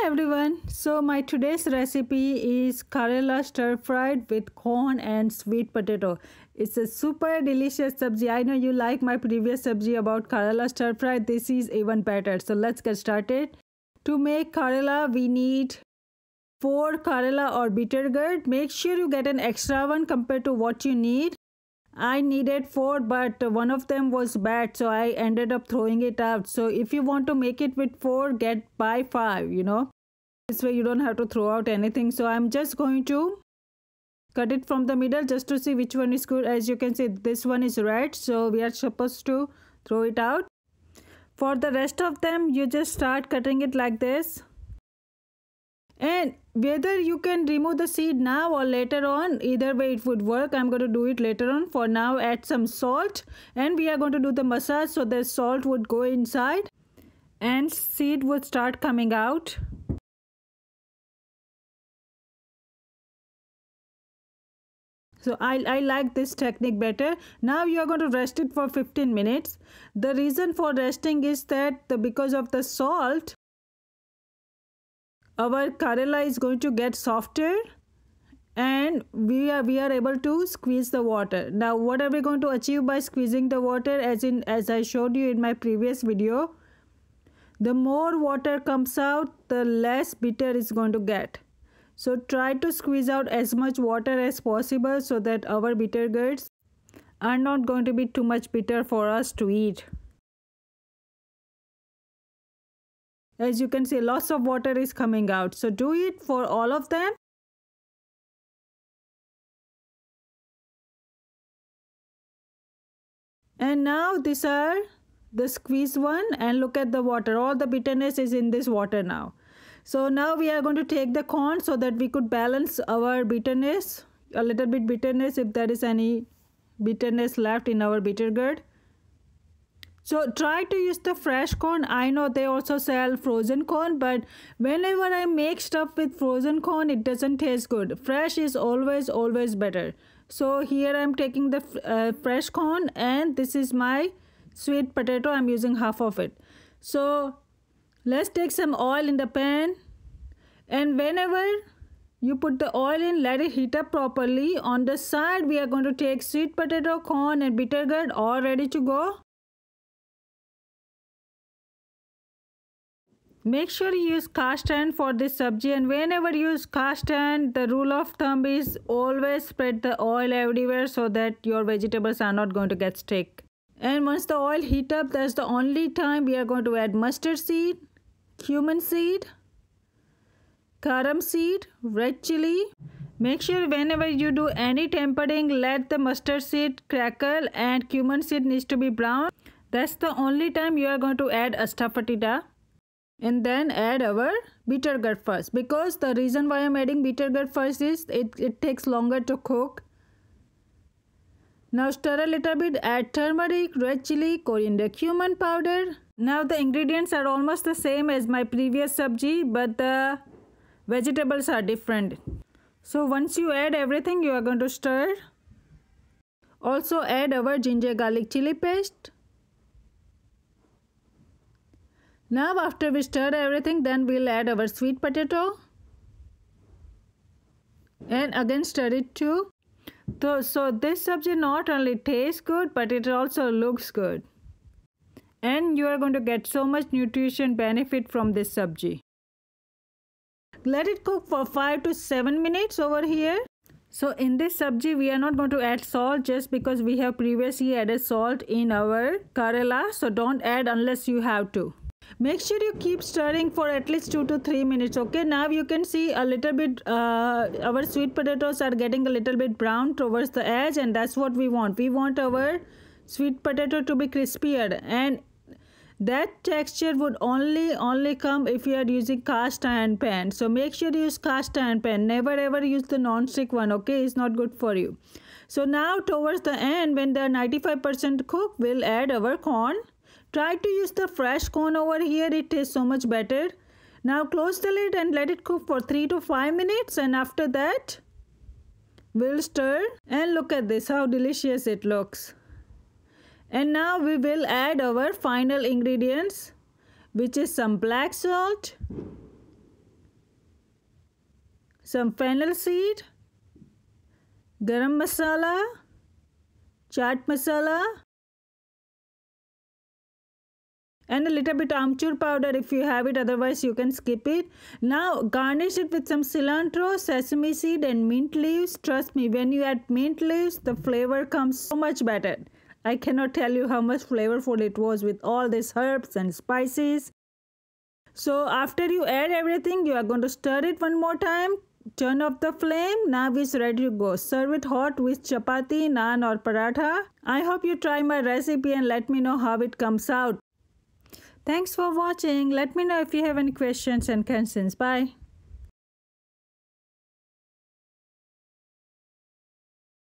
everyone. So my today's recipe is Karela stir fried with corn and sweet potato. It's a super delicious sabji. I know you like my previous sabji about Karela stir fried. This is even better. So let's get started. To make Karela, we need 4 Karela or bitter gourd. Make sure you get an extra one compared to what you need. I needed 4, but one of them was bad, so I ended up throwing it out. So if you want to make it with 4, buy 5, This way you don't have to throw out anything. So I'm just going to cut it from the middle just to see which one is good. As you can see, this one is red, so we are supposed to throw it out. For the rest of them, you just start cutting it like this. And whether you can remove the seed now or later on, either way it would work. I'm going to do it later on. For now, add some salt, and we are going to do the massage so the salt would go inside and seed would start coming out. So I like this technique better. Now you are going to rest it for 15 minutes. The reason for resting is that because of the salt, our Karela is going to get softer and we are able to squeeze the water. Now what are we going to achieve by squeezing the water? As I showed you in my previous video, the more water comes out, the less bitter it's going to get. So try to squeeze out as much water as possible so that our bitter gourds are not going to be too much bitter for us to eat. As you can see, lots of water is coming out. So do it for all of them. And now these are the squeezed one, and look at the water. All the bitterness is in this water now. So now we are going to take the corn so that we could balance our bitterness, a little bit bitterness if there is any bitterness left in our bitter gourd. So try to use the fresh corn. I know they also sell frozen corn, but whenever I make stuff with frozen corn, it doesn't taste good. Fresh is always better. So here I'm taking the fresh corn, and this is my sweet potato. I'm using half of it. So let's take some oil in the pan, and whenever you put the oil in, let it heat up properly. On the side, we are going to take sweet potato, corn and bitter gourd all ready to go. Make sure you use cast iron for this sabji, and whenever you use cast iron, the rule of thumb is always spread the oil everywhere so that your vegetables are not going to get stick. And once the oil heat up, that's the only time we are going to add mustard seed, cumin seed, carom seed, red chili. Make sure whenever you do any tempering, let the mustard seed crackle and cumin seed needs to be brown. That's the only time you are going to add asafoetida. And then add our bitter gourd first, because the reason why I'm adding bitter gourd first is it takes longer to cook. Now stir a little bit, add turmeric, red chili, coriander, cumin powder. Now the ingredients are almost the same as my previous sabji, but the vegetables are different. So once you add everything, you are going to stir. Also add our ginger garlic chili paste. Now after we stir everything, then we'll add our sweet potato. And again stir it too. So this sabji not only tastes good, but it also looks good. And you are going to get so much nutrition benefit from this sabji. Let it cook for 5 to 7 minutes over here. So in this sabji, we are not going to add salt just because we have previously added salt in our Karela. So don't add unless you have to. Make sure you keep stirring for at least 2 to 3 minutes. Okay, now you can see a little bit our sweet potatoes are getting a little bit brown towards the edge, and that's what we want. We want our sweet potato to be crispier, and that texture would only come if you are using cast iron pan. So make sure you use cast iron pan. Never ever use the non-stick one. Okay, it's not good for you. So now towards the end, when they are 95% cooked, we'll add our corn. Try to use the fresh corn over here. It tastes so much better. Now close the lid and let it cook for 3 to 5 minutes, and after that we'll stir, and look at this, how delicious it looks. And now we will add our final ingredients, which is some black salt, some fennel seed, garam masala, chaat masala, and a little bit amchur powder if you have it, otherwise you can skip it. Now garnish it with some cilantro, sesame seed and mint leaves. Trust me, when you add mint leaves, the flavor comes so much better. I cannot tell you how much flavorful it was with all these herbs and spices. So after you add everything, you are going to stir it one more time. Turn off the flame. Now it's ready to go. Serve it hot with chapati, naan or paratha. I hope you try my recipe and let me know how it comes out. Thanks for watching. Let me know if you have any questions and concerns. Bye.